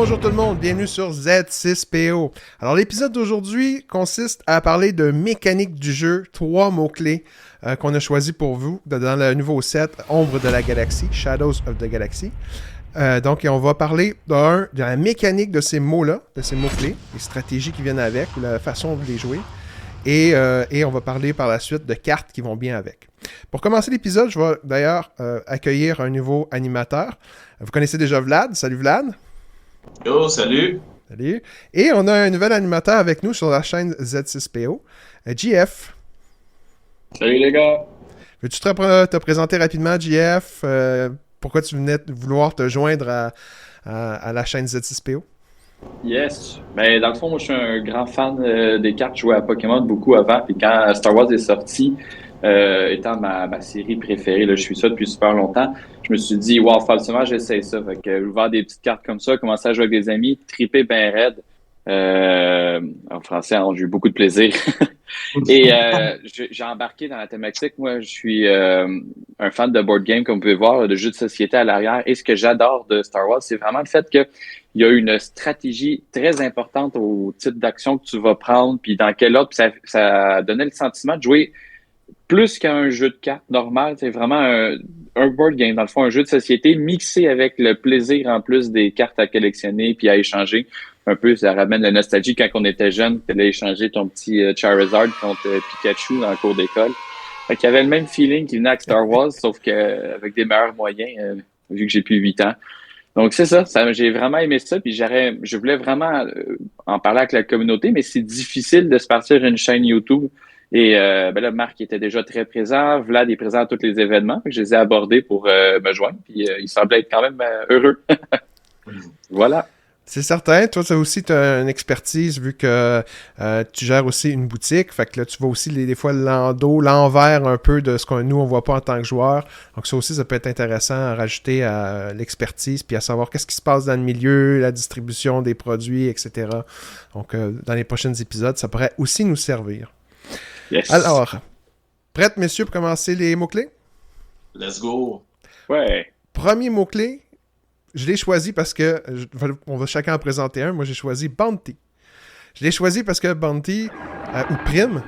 Bonjour tout le monde, bienvenue sur Z6PO. Alors l'épisode d'aujourd'hui consiste à parler de mécanique du jeu, 3 mots-clés qu'on a choisis pour vous dans le nouveau set Ombre de la Galaxie, Shadows of the Galaxy. Donc on va parler de la mécanique de ces mots-là, de ces mots-clés, les stratégies qui viennent avec, ou la façon de les jouer. Et on va parler par la suite de cartes qui vont bien avec. Pour commencer l'épisode, je vais d'ailleurs accueillir un nouveau animateur. Vous connaissez déjà Vlad. Salut Vlad. Yo, salut! Salut. Et on a un nouvel animateur avec nous sur la chaîne Z6PO, JF. Salut les gars! Veux-tu te présenter rapidement, JF? Pourquoi tu venais vouloir te joindre à la chaîne Z6PO? Yes! Ben, dans le fond, moi, je suis un grand fan des cartes. Je jouais à Pokémon beaucoup avant. Puis quand Star Wars est sorti, étant ma série préférée, là, je suis ça depuis super longtemps, je me suis dit, wow, falsement, j'essaie ça. Fait que ouvert des petites cartes comme ça, commencer à jouer avec des amis, triper ben raide. En français, j'ai eu beaucoup de plaisir. Et j'ai embarqué dans la thématique. Moi, je suis un fan de board game, comme vous pouvez voir, de jeux de société à l'arrière. Et ce que j'adore de Star Wars, c'est vraiment le fait qu'il y a une stratégie très importante au type d'action que tu vas prendre, puis dans quel ordre. Puis ça donnait le sentiment de jouer plus qu'un jeu de cartes normal. C'est vraiment un board game, dans le fond, un jeu de société mixé avec le plaisir en plus des cartes à collectionner puis à échanger. Un peu, ça ramène la nostalgie quand on était jeune, tu allais échanger ton petit Charizard contre Pikachu dans le cours d'école. Fait qu'il y avait le même feeling qui venait avec Star Wars, sauf qu'avec des meilleurs moyens, vu que j'ai plus 8 ans. Donc c'est ça, j'ai vraiment aimé ça, puis je voulais vraiment en parler avec la communauté, mais c'est difficile de se partir une chaîne YouTube. Et ben là, Marc était déjà très présent, Vlad est présent à tous les événements, fait que je les ai abordés pour me joindre, puis il semblait être quand même heureux. Voilà. C'est certain, toi aussi tu as une expertise vu que tu gères aussi une boutique, fait que là tu vois aussi des fois l'envers un peu de ce qu'on nous on voit pas en tant que joueur. Donc ça aussi ça peut être intéressant à rajouter à l'expertise puis à savoir qu'est-ce qui se passe dans le milieu, la distribution des produits, etc. Donc dans les prochains épisodes, ça pourrait aussi nous servir. Yes. Alors, prêtes messieurs pour commencer les mots-clés? Let's go! Ouais. Premier mot-clé, je l'ai choisi parce que, on va chacun en présenter un, moi j'ai choisi Bounty. Je l'ai choisi parce que Bounty, ou Prime,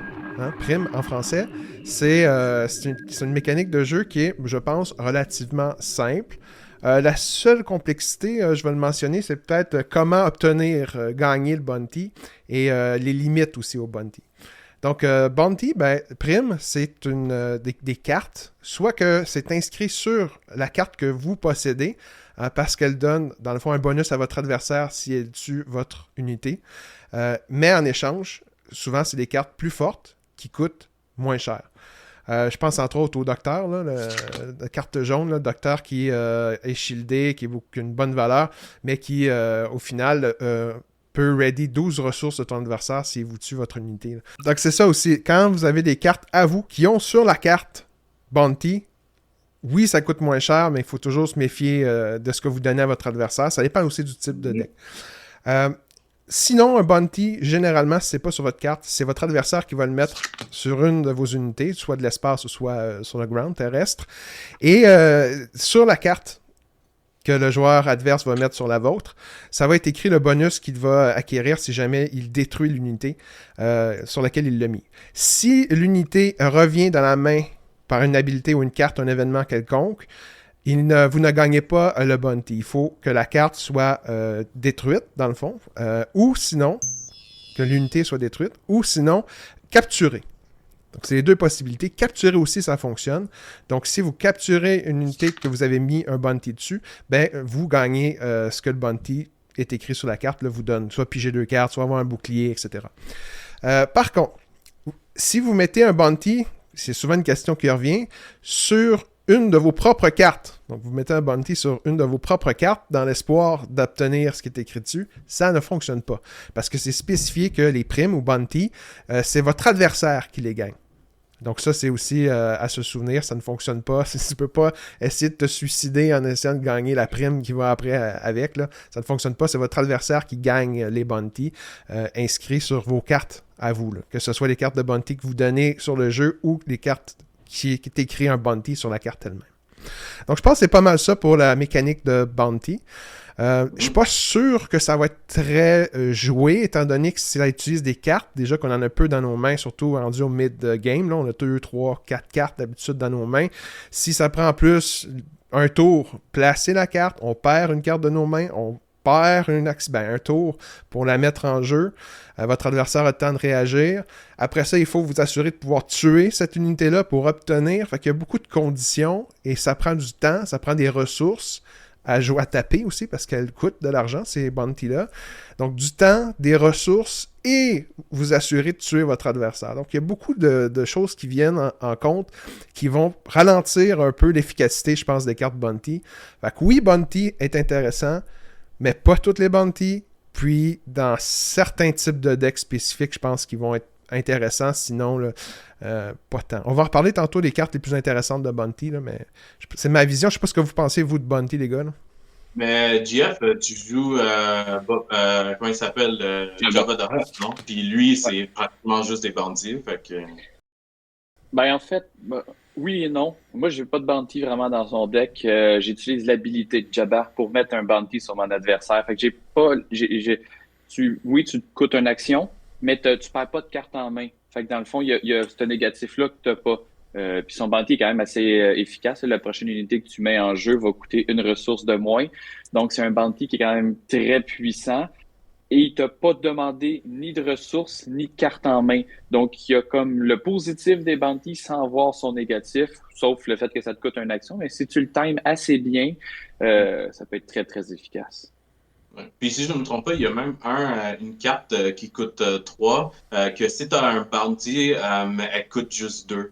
Prime en français, c'est une mécanique de jeu qui est, je pense, relativement simple. La seule complexité, je vais le mentionner, c'est peut-être comment obtenir, gagner le Bounty et les limites aussi au Bounty. Donc, Bounty, Prime, c'est des cartes, soit que c'est inscrit sur la carte que vous possédez, parce qu'elle donne, dans le fond, un bonus à votre adversaire si elle tue votre unité. Mais en échange, souvent, c'est des cartes plus fortes qui coûtent moins cher. Je pense entre autres au docteur, là, la carte jaune, le docteur qui est shieldé, qui a une bonne valeur, mais qui, au final, peut ready 12 ressources de ton adversaire s'il vous tue votre unité. Là. Donc c'est ça aussi, quand vous avez des cartes à vous qui ont sur la carte Bounty, oui, ça coûte moins cher, mais il faut toujours se méfier de ce que vous donnez à votre adversaire. Ça dépend aussi du type de deck. Sinon, un Bounty, généralement, si c'est pas sur votre carte, c'est votre adversaire qui va le mettre sur une de vos unités, soit de l'espace ou soit sur le ground terrestre. Et sur la carte que le joueur adverse va mettre sur la vôtre, ça va être écrit le bonus qu'il va acquérir si jamais il détruit l'unité sur laquelle il l'a mis. Si l'unité revient dans la main par une habilité ou une carte, un événement quelconque, vous ne gagnez pas le bounty. Il faut que la carte soit détruite, dans le fond, ou sinon, que l'unité soit détruite, ou sinon, capturée. Donc, c'est les deux possibilités. Capturer aussi, ça fonctionne. Donc, si vous capturez une unité que vous avez mis un bounty dessus, vous gagnez ce que le bounty est écrit sur la carte, là, vous donne soit piger 2 cartes, soit avoir un bouclier, etc. Par contre, si vous mettez un bounty, c'est souvent une question qui revient, sur une de vos propres cartes. Donc, vous mettez un bounty sur une de vos propres cartes dans l'espoir d'obtenir ce qui est écrit dessus. Ça ne fonctionne pas. Parce que c'est spécifié que les primes ou bounty, c'est votre adversaire qui les gagne. Donc ça, c'est aussi à se souvenir, ça ne fonctionne pas. Tu ne peux pas essayer de te suicider en essayant de gagner la prime qui va après avec. Là. Ça ne fonctionne pas, c'est votre adversaire qui gagne les bounty inscrits sur vos cartes à vous. Là. Que ce soit les cartes de bounty que vous donnez sur le jeu ou les cartes qui est écrit un bounty sur la carte elle-même. Donc, je pense que c'est pas mal ça pour la mécanique de Bounty. Je suis pas sûr que ça va être très joué, étant donné que si ça utilise des cartes, déjà qu'on en a peu dans nos mains, surtout rendu au mid-game, là, on a 2, 3, 4 cartes d'habitude dans nos mains. Si ça prend en plus un tour, placer la carte, on perd une carte de nos mains, on perd un tour pour la mettre en jeu. Votre adversaire a le temps de réagir. Après ça, il faut vous assurer de pouvoir tuer cette unité-là pour obtenir. Fait qu'il y a beaucoup de conditions et ça prend du temps, ça prend des ressources à jouer à taper aussi parce qu'elles coûtent de l'argent, ces bounties-là. Donc, du temps, des ressources et vous assurer de tuer votre adversaire. Donc, il y a beaucoup de choses qui viennent en compte qui vont ralentir un peu l'efficacité, je pense, des cartes bounty. Fait que oui, bounty est intéressant, mais pas toutes les bounties. Puis, dans certains types de decks spécifiques, je pense qu'ils vont être intéressants, sinon, là, pas tant. On va en reparler tantôt des cartes les plus intéressantes de Bounty, là, mais c'est ma vision. Je sais pas ce que vous pensez, vous, de Bounty, les gars. Là. Mais GF, tu joues, comment il s'appelle, Jabba the Hutt, non? Puis lui, c'est pratiquement juste des bandits, fait que... Ben, en fait, oui et non. Moi, j'ai pas de bounty vraiment dans son deck. J'utilise l'habilité de Jabba pour mettre un bounty sur mon adversaire. Fait que j'ai pas, oui, tu te coûtes une action, mais tu perds pas de carte en main. Fait que dans le fond, il y a ce négatif-là que t'as pas. Puis son bounty est quand même assez efficace. La prochaine unité que tu mets en jeu va coûter une ressource de moins. Donc, c'est un bounty qui est quand même très puissant. Et il t'a pas demandé ni de ressources, ni de carte en main. Donc, il y a comme le positif des bounties sans voir son négatif, sauf le fait que ça te coûte une action. Mais si tu le times assez bien, ça peut être très, très efficace. Ouais. Puis si je ne me trompe pas, il y a même une carte qui coûte 3, que si tu as un bounty, elle coûte juste 2.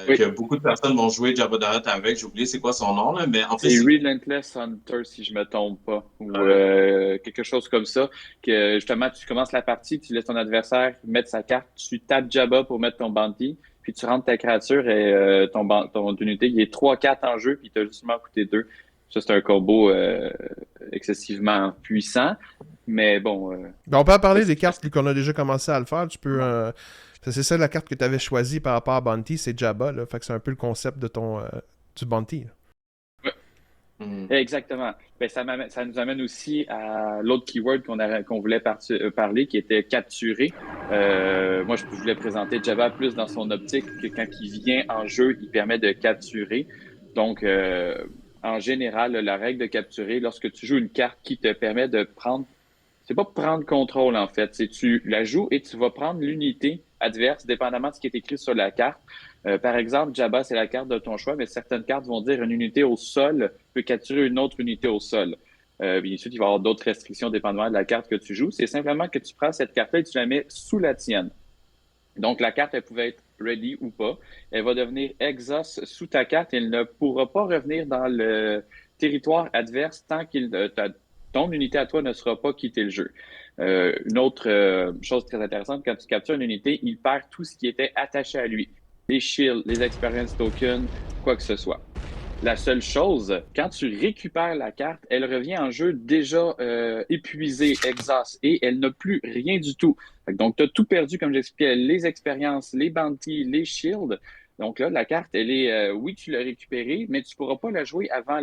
Oui. Que beaucoup de personnes vont jouer Jabba the Hutt avec. J'ai oublié c'est quoi son nom, là, mais en fait, C'est Relentless Hunter, si je me trompe pas, ou quelque chose comme ça, que justement, tu commences la partie, tu laisses ton adversaire mettre sa carte, tu tapes Jabba pour mettre ton bounty, puis tu rentres ta créature et ton unité, il est 3-4 en jeu, puis il t'a justement coûté 2. Ça, c'est un combo excessivement puissant, mais bon... Ben, on peut en parler des cartes qu'on a déjà commencé à le faire. Tu peux... c'est ça la carte que tu avais choisie par rapport à Bounty, c'est Jabba. Là. Fait que c'est un peu le concept de du Bounty. Exactement. Ben, ça nous amène aussi à l'autre keyword qu'on voulait parler, qui était capturer. Moi, je voulais présenter Jabba plus dans son optique que quand il vient en jeu, il permet de capturer. Donc, en général, la règle de capturer, lorsque tu joues une carte qui te permet de prendre, c'est pas prendre contrôle en fait, c'est tu la joues et tu vas prendre l'unité adverse, dépendamment de ce qui est écrit sur la carte. Par exemple, Jabba, c'est la carte de ton choix, mais certaines cartes vont dire une unité au sol peut capturer une autre unité au sol. Bien sûr, il va y avoir d'autres restrictions dépendamment de la carte que tu joues. C'est simplement que tu prends cette carte-là et tu la mets sous la tienne. Donc, la carte, elle pouvait être ready ou pas. Elle va devenir exhaust sous ta carte et elle ne pourra pas revenir dans le territoire adverse tant que ton unité à toi ne sera pas quitté le jeu. Une autre chose très intéressante, quand tu captures une unité, il perd tout ce qui était attaché à lui. Les shields, les experience tokens, quoi que ce soit. La seule chose, quand tu récupères la carte, elle revient en jeu déjà épuisée, exhaust, et elle n'a plus rien du tout. Donc, tu as tout perdu, comme j'expliquais, les expériences, les bounties, les shields. Donc là, la carte, elle est, oui, tu l'as récupérée, mais tu ne pourras pas la jouer avant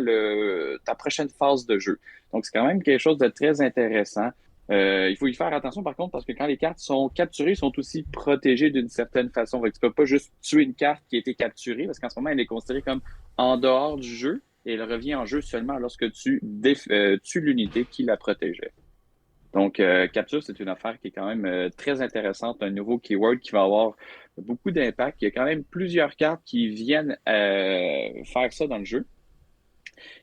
ta prochaine phase de jeu. Donc, c'est quand même quelque chose de très intéressant. Il faut y faire attention par contre parce que quand les cartes sont capturées, elles sont aussi protégées d'une certaine façon. Tu ne peux pas juste tuer une carte qui a été capturée parce qu'en ce moment, elle est considérée comme en dehors du jeu et elle revient en jeu seulement lorsque tu tues l'unité qui la protégeait. Donc, capture, c'est une affaire qui est quand même très intéressante, un nouveau keyword qui va avoir beaucoup d'impact. Il y a quand même plusieurs cartes qui viennent faire ça dans le jeu.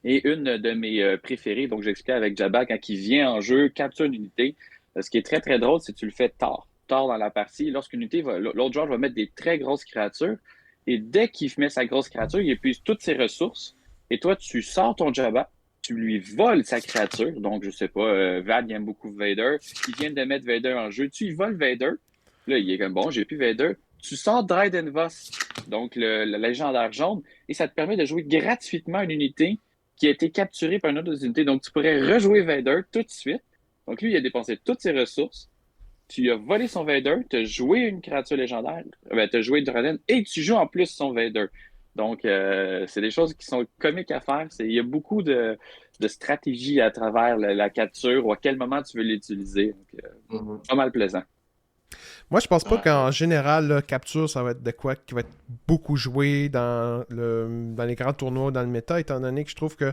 Et une de mes préférées, donc j'expliquais avec Jabba, quand il vient en jeu, capture une unité. Ce qui est très, très drôle, c'est que tu le fais tard dans la partie. Lorsqu'une unité l'autre joueur va mettre des très grosses créatures, et dès qu'il met sa grosse créature, il épuise toutes ses ressources, et toi, tu sors ton Jabba, tu lui voles sa créature. Donc, je sais pas, Val aime beaucoup Vader. Il vient de mettre Vader en jeu. Tu lui voles Vader. Là, il est comme, bon, j'ai plus Vader. Tu sors Dryden Voss, donc le légendaire jaune, et ça te permet de jouer gratuitement une unité qui a été capturée par une autre unité. Donc, tu pourrais rejouer Vader tout de suite. Donc, lui, il a dépensé toutes ses ressources. Tu lui as volé son Vader, tu as joué une créature légendaire, tu as joué Dryden, et tu joues en plus son Vader. Donc, c'est des choses qui sont comiques à faire. Il y a beaucoup de stratégies à travers la capture ou à quel moment tu veux l'utiliser. Donc, Mhm. pas mal plaisant. Moi, je pense pas Ouais. qu'en général, là, capture, ça va être de quoi qui va être beaucoup joué dans les grands tournois, dans le méta, étant donné que je trouve que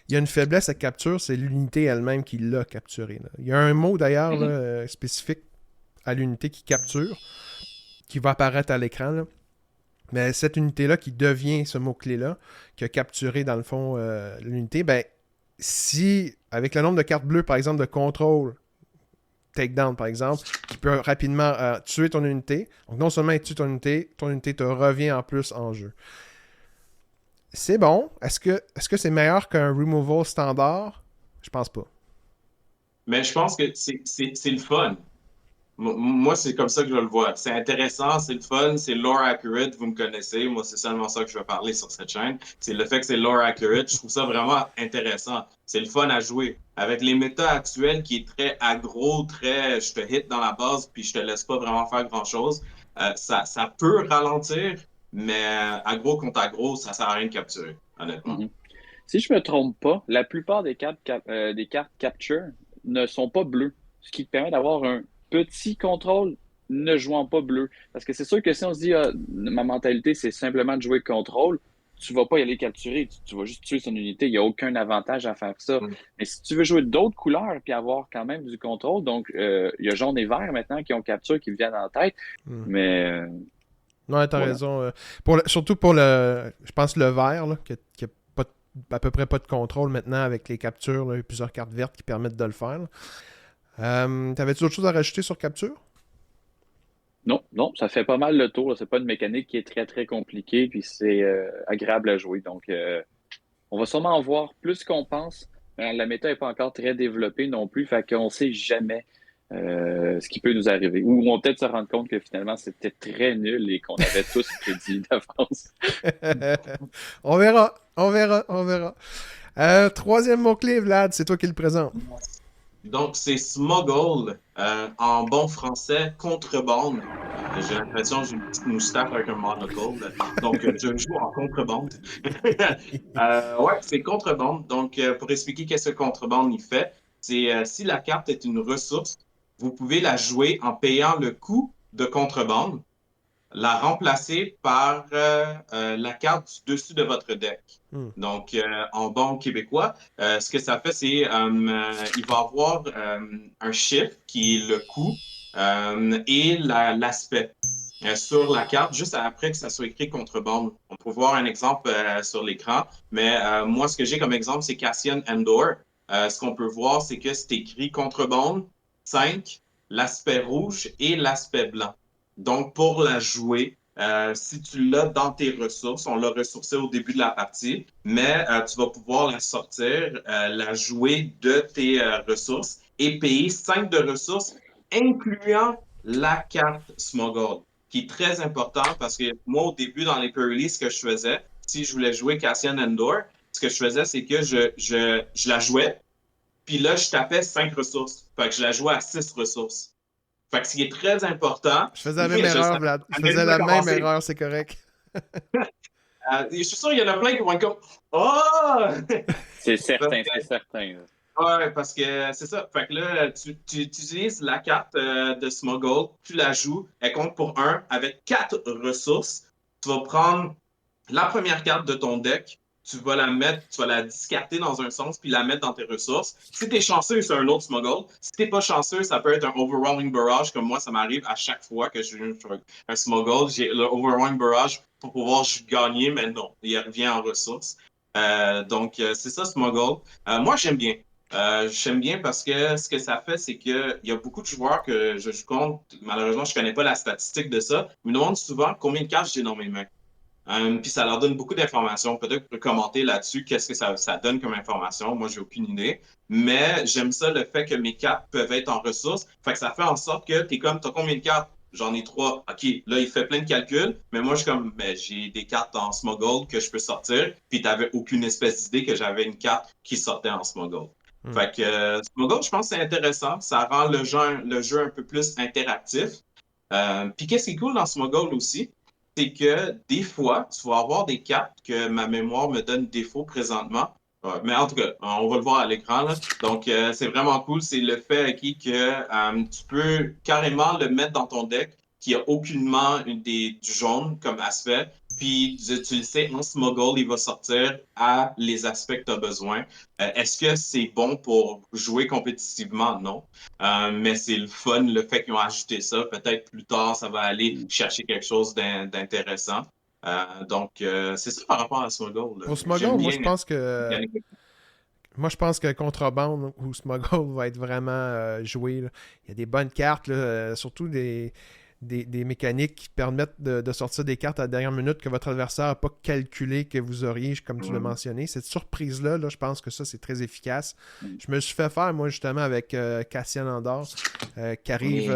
il y a une faiblesse à capture, c'est l'unité elle-même qui l'a capturé. Là. Il y a un mot d'ailleurs là, Mhm. spécifique à l'unité qui capture, qui va apparaître à l'écran. Là. Mais cette unité-là qui devient ce mot-clé-là, qui a capturé dans le fond l'unité, ben si, avec le nombre de cartes bleues, par exemple, de contrôle, takedown, par exemple, qui peut rapidement tuer ton unité. Donc, non seulement il tue ton unité te revient en plus en jeu. C'est bon. Est-ce que c'est meilleur qu'un removal standard? Je pense pas. Mais je pense que c'est le fun. Moi, c'est comme ça que je le vois. C'est intéressant, c'est le fun, c'est lore accurate, vous me connaissez. Moi, c'est seulement ça que je vais parler sur cette chaîne. C'est le fait que c'est lore accurate. Je trouve ça vraiment intéressant. C'est le fun à jouer. Avec les méta actuels qui est très aggro, très je te hit dans la base puis je te laisse pas vraiment faire grand-chose, ça peut ralentir, mais aggro contre aggro, ça sert à rien de capturer, honnêtement. Mhm. Si je me trompe pas, la plupart des cartes capture ne sont pas bleues, ce qui te permet d'avoir un petit contrôle ne jouant pas bleu. Parce que c'est sûr que si on se dit, ah, ma mentalité, c'est simplement de jouer contrôle, tu vas pas y aller capturer, tu vas juste tuer son unité. Il n'y a aucun avantage à faire ça. Mm. Mais si tu veux jouer d'autres couleurs puis avoir quand même du contrôle, donc il y a jaune et vert maintenant qui ont capture, qui me viennent en tête. Hmm. Mais Non, t'as voilà. raison. Surtout pour je pense le vert, là, qui a pas à peu près pas de contrôle maintenant avec les captures. Là, il y a plusieurs cartes vertes qui permettent de le faire. T'avais-tu d'autres choses à rajouter sur capture? Non, non, ça fait pas mal le tour. C'est pas une mécanique qui est très, très compliquée, puis c'est agréable à jouer. Donc, on va sûrement en voir plus qu'on pense. La méta n'est pas encore très développée non plus, fait qu'on sait jamais ce qui peut nous arriver. Ou on va peut-être se rendre compte que finalement, c'était très nul et qu'on avait tous prédit d'avance. On verra, on verra, on verra. Troisième mot-clé, Vlad, c'est toi qui le présente. Donc, c'est smuggle, en bon français, contrebande. J'ai l'impression que j'ai une petite moustache avec un monocle. Donc, je joue en contrebande. Ouais, c'est contrebande. Donc, pour expliquer qu'est-ce que contrebande il fait, c'est si la carte est une ressource, vous pouvez la jouer en payant le coût de contrebande, la remplacer par la carte du dessus de votre deck. Hmm. Donc, en bon québécois, ce que ça fait, c'est il va avoir un chiffre qui est le coût et l'aspect sur la carte, juste après que ça soit écrit contrebande. On peut voir un exemple sur l'écran, mais moi, ce que j'ai comme exemple, c'est Cassian Andor. Ce qu'on peut voir, c'est que c'est écrit contrebande 5, l'aspect rouge et l'aspect blanc. Donc, pour la jouer, si tu l'as dans tes ressources, on l'a ressourcé au début de la partie, mais tu vas pouvoir la sortir, la jouer de tes ressources et payer 5 de ressources, incluant la carte Smuggle, qui est très important parce que moi, au début, dans les pre-release, ce que je faisais, si je voulais jouer Cassian Endor, ce que je faisais, c'est que je la jouais, puis là, je tapais 5 ressources. Fait que je la jouais à 6 ressources. Fait que ce qui est très important, Je faisais la même je erreur, savais Vlad. Je quand faisais il a la même commencé. erreur, c'est correct. Je suis sûr qu'il y en a plein qui vont être comme oh! C'est Parce certain, que, c'est certain. Là. ouais, parce que c'est ça. Fait que là, tu utilises la carte de Smuggle, tu la joues, elle compte pour un avec 4 ressources. Tu vas prendre la première carte de ton deck, tu vas la mettre, tu vas la discarter dans un sens, puis la mettre dans tes ressources. Si t'es chanceux, c'est un autre Smuggle. Si t'es pas chanceux, ça peut être un Overwhelming Barrage, comme moi, ça m'arrive à chaque fois que je joue un Smuggle. J'ai le Overwhelming Barrage pour pouvoir gagner, mais non, il revient en ressources. Donc, c'est ça, Smuggle. Moi, j'aime bien parce que ce que ça fait, c'est qu'il y a beaucoup de joueurs que je joue contre. Malheureusement, je connais pas la statistique de ça. Ils me demandent souvent combien de cartes j'ai dans mes mains. Puis ça leur donne beaucoup d'informations. Peut-être que tu peux commenter là-dessus, qu'est-ce que ça donne comme information. Moi, j'ai aucune idée. Mais j'aime ça, le fait que mes cartes peuvent être en ressources. Fait que ça fait en sorte que t'as combien de cartes? J'en ai 3. OK, là, il fait plein de calculs. Mais moi, je suis comme, ben, j'ai des cartes en Smuggle que je peux sortir. Puis t'avais aucune espèce d'idée que j'avais une carte qui sortait en Smuggle. Hmm. Fait que Smuggle, je pense que c'est intéressant. Ça rend le jeu un peu plus interactif. Puis qu'est-ce qui est cool dans Smuggle aussi? c'est que des fois, tu vas avoir des cartes que ma mémoire me donne défaut présentement. Mais en tout cas, on va le voir à l'écran, là. Donc, c'est vraiment cool. C'est le fait qui que tu peux carrément le mettre dans ton deck qui a aucunement du jaune comme aspect. Puis, tu le sais, en Smuggle, il va sortir à les aspects que tu as besoin. Est-ce que c'est bon pour jouer compétitivement? Non. Mais c'est le fun, le fait qu'ils ont ajouté ça. Peut-être plus tard, ça va aller chercher quelque chose d'intéressant. C'est ça par rapport à Smuggle. Pour J'aime Smuggle, bien. moi je pense que Contrebande ou Smuggle va être vraiment joué. Là. Il y a des bonnes cartes, là, surtout des mécaniques qui permettent de sortir des cartes à la dernière minute que votre adversaire n'a pas calculé que vous auriez, comme tu l'as mentionné. Cette surprise-là, là, je pense que ça, c'est très efficace. Je me suis fait faire, moi, justement, avec Cassian Andor, qui arrive...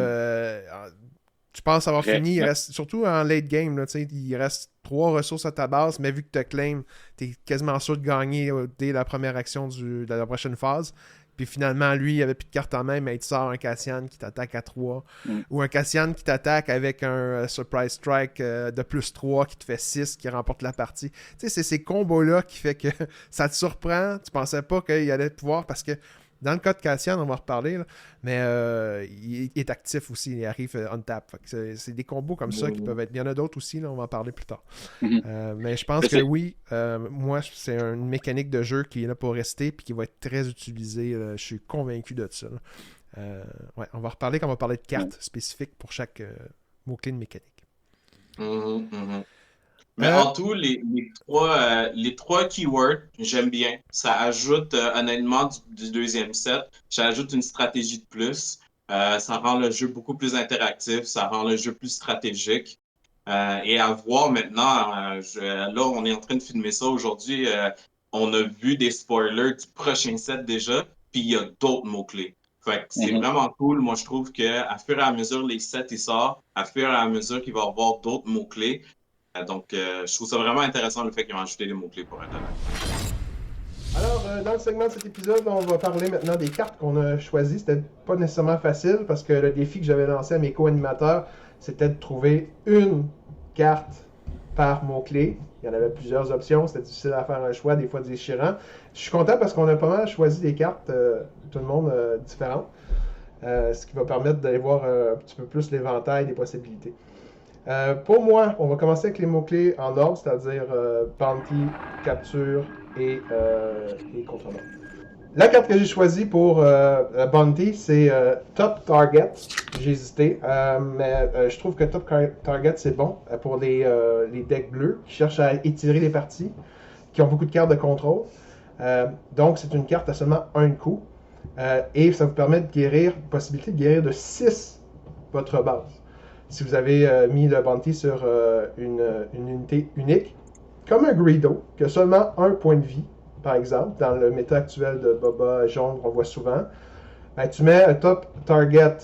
tu penses avoir fini, il reste, surtout en late game, là, il reste 3 ressources à ta base, mais vu que tu claim, tu es quasiment sûr de gagner dès la première action de la prochaine phase. Puis finalement, lui, il avait plus de carte en main, mais il te sort un Cassian qui t'attaque à 3. Ou un Cassian qui t'attaque avec un Surprise Strike de plus 3 qui te fait 6, qui remporte la partie. Tu sais, c'est ces combos-là qui fait que ça te surprend. Tu pensais pas qu'il allait pouvoir, parce que dans le cas de Cassian, on va en reparler, là, mais il est actif aussi, il arrive on tap. C'est des combos comme ça qui peuvent être... Il y en a d'autres aussi, là, on va en parler plus tard. Mais je pense que oui, moi, c'est une mécanique de jeu qui est là pour rester et qui va être très utilisée. Je suis convaincu de ça. Ouais, on va reparler quand on va parler de cartes spécifiques pour chaque mot-clé de mécanique. Mais en tout, les trois keywords, j'aime bien. Ça ajoute, honnêtement, du deuxième set, ça ajoute une stratégie de plus. Ça rend le jeu beaucoup plus interactif, ça rend le jeu plus stratégique. Et à voir maintenant, là, on est en train de filmer ça aujourd'hui. On a vu des spoilers du prochain set déjà, puis il y a d'autres mots-clés. Fait que c'est vraiment cool. Moi, je trouve qu'à fur et à mesure les sets ils sortent, à fur et à mesure qu'il va y avoir d'autres mots-clés, donc, je trouve ça vraiment intéressant le fait qu'ils ont ajouté des mots-clés pour être honnête. Alors, dans le segment de cet épisode, on va parler maintenant des cartes qu'on a choisies. C'était pas nécessairement facile parce que le défi que j'avais lancé à mes co-animateurs, c'était de trouver une carte par mot-clé. Il y en avait plusieurs options, c'était difficile à faire un choix, des fois déchirant. Je suis content parce qu'on a pas mal choisi des cartes, tout le monde, différentes. Ce qui va permettre d'aller voir un petit peu plus l'éventail des possibilités. Pour moi, on va commencer avec les mots-clés en ordre, c'est-à-dire bounty, capture et contrebande. La carte que j'ai choisie pour bounty, c'est top target. J'ai hésité, mais je trouve que top target, c'est bon pour les decks bleus qui cherchent à étirer les parties, qui ont beaucoup de cartes de contrôle. Donc, c'est une carte à seulement un coup. Et ça vous permet de guérir, possibilité de guérir de 6 votre base. Si vous avez mis le bounty sur une unité unique, comme un Greedo, qui a seulement un point de vie, par exemple, dans le méta actuel de Boba jaune qu'on voit souvent, ben, tu mets un top target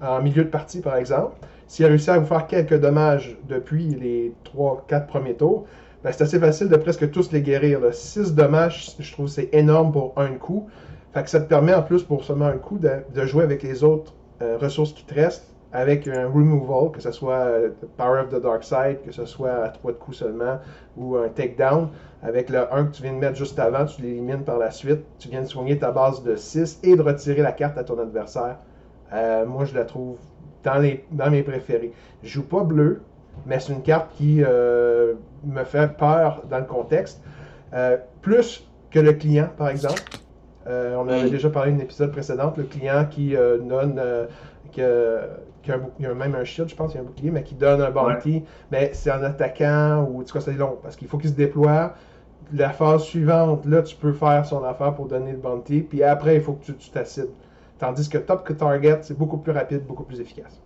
en milieu de partie, par exemple. S'il a réussi à vous faire quelques dommages depuis les 3-4 premiers tours, ben, c'est assez facile de presque tous les guérir. 6 dommages, je trouve c'est énorme pour un coup. Fait que ça te permet en plus pour seulement un coup de jouer avec les autres ressources qui te restent, avec un removal, que ce soit Power of the Dark Side, que ce soit à 3 de coups seulement, ou un takedown. Avec le 1 que tu viens de mettre juste avant, tu l'élimines par la suite. Tu viens de soigner ta base de 6 et de retirer la carte à ton adversaire. Moi, je la trouve dans mes préférés. Je joue pas bleu, mais c'est une carte qui me fait peur dans le contexte. Plus que le client, par exemple. On avait déjà parlé d'un épisode précédent, le client qui donne... il y a même un shield, je pense, il y a un bouclier, mais qui donne un bounty, mais c'est en attaquant, ou en tout cas c'est long, parce qu'il faut qu'il se déploie. La phase suivante, là, tu peux faire son affaire pour donner le bounty, puis après, il faut que tu t'assides. Tandis que top target, c'est beaucoup plus rapide, beaucoup plus efficace.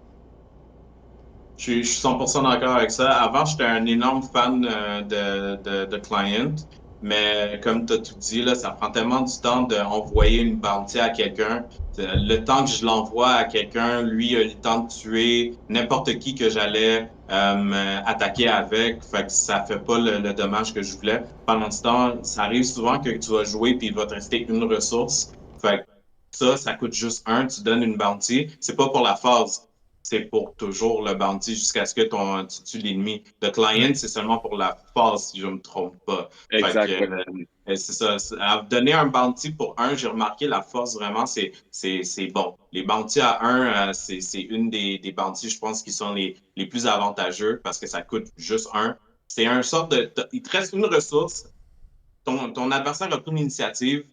Je suis 100% d'accord avec ça. Avant, j'étais un énorme fan de Client, mais comme tu as tout dit, là, ça prend tellement du temps d'envoyer une bounty à quelqu'un. Le temps que je l'envoie à quelqu'un, lui a eu le temps de tuer n'importe qui que j'allais attaquer avec. Fait que ça fait pas le dommage que je voulais. Pendant ce temps, ça arrive souvent que tu vas jouer puis il va te rester une ressource. Fait que ça coûte juste 1, tu donnes une bounty. C'est pas pour la phase. c'est pour toujours le bounty jusqu'à ce que tu tues l'ennemi. Le client, c'est seulement pour la phase, si je ne me trompe pas. Fait Exact, que, ouais. c'est ça. À donner un bounty pour un, j'ai remarqué la force vraiment, c'est bon. Les bounties à un, c'est une des bounties, je pense, qui sont les plus avantageux parce que ça coûte juste un. C'est un sorte il te reste une ressource, ton adversaire a pris l'initiative,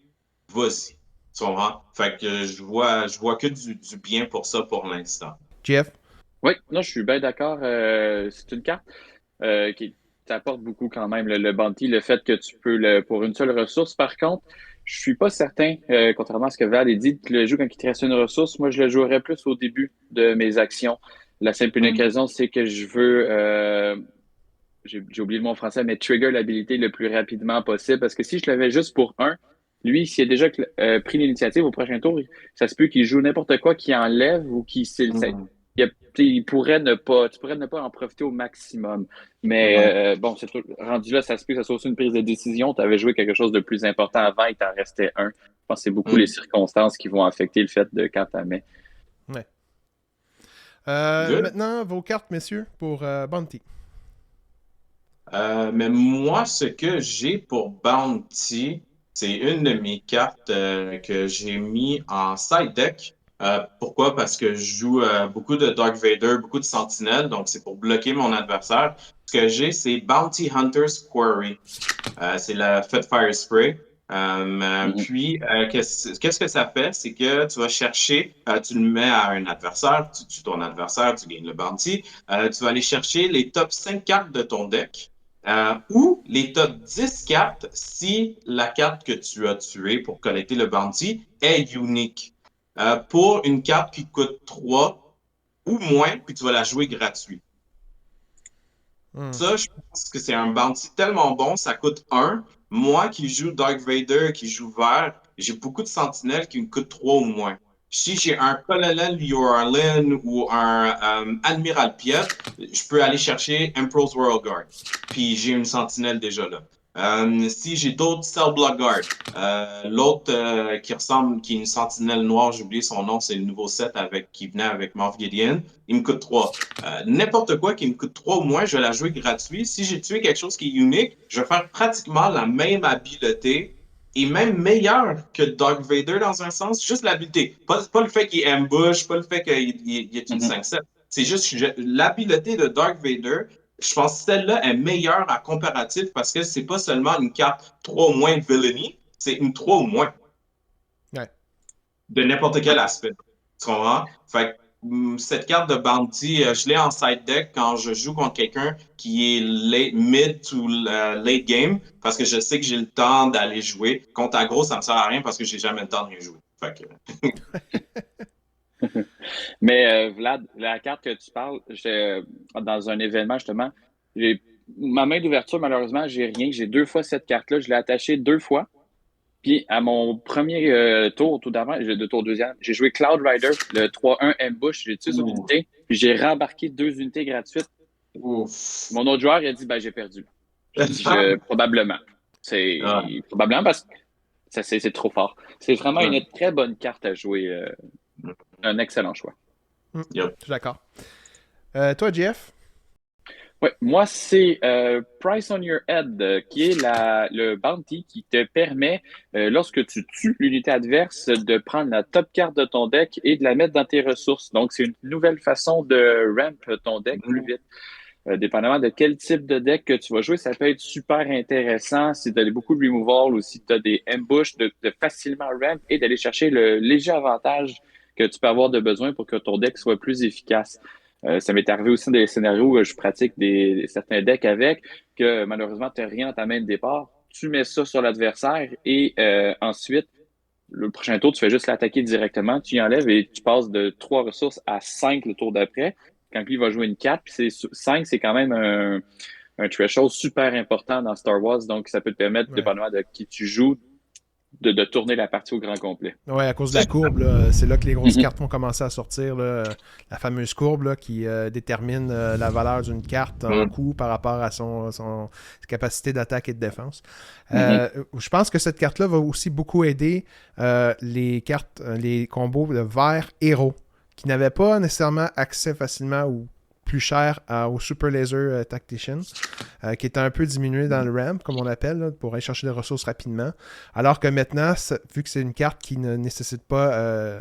vas-y. Tu comprends? Fait que je vois que du bien pour ça pour l'instant. Jeff? Oui, non, je suis bien d'accord. C'est une carte qui t'apporte beaucoup quand même, le bounty, le fait que tu peux pour une seule ressource. Par contre, je suis pas certain, contrairement à ce que Val a dit, que le jeu, quand il te reste une ressource, moi, je le jouerais plus au début de mes actions. La simple et unique raison, c'est que je veux, j'ai oublié le mot en français, mais trigger l'habilité le plus rapidement possible. Parce que si je l'avais juste pour un, lui, s'il a déjà pris l'initiative au prochain tour, ça se peut qu'il joue n'importe quoi qui enlève ou qui Mm. il pourrait ne pas, tu pourrais ne pas en profiter au maximum. Ouais. Mais bon, rendu là, ça se peut que ça soit aussi une prise de décision. Tu avais joué quelque chose de plus important avant, il t'en restait un. Je pense que c'est beaucoup les Mm. circonstances qui vont affecter le fait de quand tu mets. Ouais. Good. Maintenant, vos cartes, messieurs, pour Bounty. Mais moi, ce que j'ai pour Bounty, c'est une de mes cartes que j'ai mis en side deck. Pourquoi? Parce que je joue beaucoup de Dark Vader, beaucoup de Sentinelle, donc c'est pour bloquer mon adversaire. Ce que j'ai, c'est Bounty Hunter's Quarry. C'est la Fed Fire Spray. Mhm. Puis, qu'est-ce que ça fait? C'est que tu vas chercher, tu le mets à un adversaire, tu tues ton adversaire, tu gagnes le bounty. Tu vas aller chercher les top 5 cartes de ton deck ou les top 10 cartes si la carte que tu as tuée pour collecter le bounty est unique. Pour une carte qui coûte 3 ou moins, puis tu vas la jouer gratuit. Hmm. Ça, je pense que c'est un bounty tellement bon, ça coûte 1. Moi qui joue Dark Vader, qui joue vert, j'ai beaucoup de sentinelles qui me coûtent 3 ou moins. Si j'ai un colonel Yorlin ou un Admiral Piet, je peux aller chercher Emperor's Royal Guard. Puis j'ai une sentinelle déjà là. Si j'ai d'autres Cell Block Guard, l'autre qui ressemble, qui est une sentinelle noire, j'ai oublié son nom, c'est le nouveau set qui venait avec Moff Gideon, il me coûte 3. N'importe quoi qui me coûte 3 ou moins, je vais la jouer gratuit. Si j'ai tué quelque chose qui est unique, je vais faire pratiquement la même habileté et même meilleure que Dark Vader dans un sens. Juste l'habileté. Pas le fait qu'il ambush, pas le fait qu'il est une Mhm. 5-7. C'est juste l'habileté de Dark Vader. Je pense que celle-là est meilleure à comparatif parce que c'est pas seulement une carte 3 ou moins de villainy, c'est une 3 ou moins Ouais. de n'importe quel aspect. Tu comprends? Fait que, cette carte de bounty, je l'ai en side deck quand je joue contre quelqu'un qui est mid to late game parce que je sais que j'ai le temps d'aller jouer. Contre aggro, ça me sert à rien parce que j'ai jamais le temps de rien jouer. Fait que, Mais Vlad, la carte que tu parles, dans un événement justement, j'ai ma main d'ouverture, malheureusement, j'ai rien. J'ai 2 fois cette carte-là. Je l'ai attachée 2 fois. Puis à mon premier tour, tout d'avant, de tour deuxième, j'ai joué Cloud Rider, le 3-1 Ambush. J'ai tué son ouh, unité, puis j'ai rembarqué 2 unités gratuites. ouf. Mon autre joueur, il a dit, ben, j'ai perdu. J'ai dit, probablement. Ouais, C'est probablement parce que c'est trop fort. C'est vraiment ouais. une très bonne carte à jouer. Un excellent choix. Hmm. Yep. Je suis d'accord. Toi, Jeff? Ouais, moi, c'est Price on Your Head, qui est le bounty qui te permet, lorsque tu tues l'unité adverse, de prendre la top carte de ton deck et de la mettre dans tes ressources. Donc, c'est une nouvelle façon de ramp ton deck plus vite. Dépendamment de quel type de deck que tu vas jouer, ça peut être super intéressant si tu as beaucoup de removal ou si tu as des ambush, de facilement ramp et d'aller chercher le léger avantage que tu peux avoir de besoin pour que ton deck soit plus efficace. Ça m'est arrivé aussi dans des scénarios où je pratique certains decks avec, que malheureusement, tu n'as rien dans ta main de départ. Tu mets ça sur l'adversaire et ensuite, le prochain tour, tu fais juste l'attaquer directement, tu y enlèves et tu passes de 3 ressources à 5 le tour d'après. Quand lui va jouer une 4, puis 5, c'est quand même un threshold super important dans Star Wars, donc ça peut te permettre, Ouais. dépendamment de qui tu joues, de tourner la partie au grand complet. Ouais, à cause de la courbe, là, c'est là que les grosses Mhm. cartes vont commencer à sortir. Là, la fameuse courbe là, qui détermine la valeur d'une carte en Mm. coût par rapport à sa capacité d'attaque et de défense. Mhm. Je pense que cette carte-là va aussi beaucoup aider les combos de vert héros qui n'avaient pas nécessairement accès facilement ou plus cher au Super Laser Tactician, qui était un peu diminué dans le ramp, comme on appelle, là, pour aller chercher des ressources rapidement. Alors que maintenant, vu que c'est une carte qui ne nécessite pas...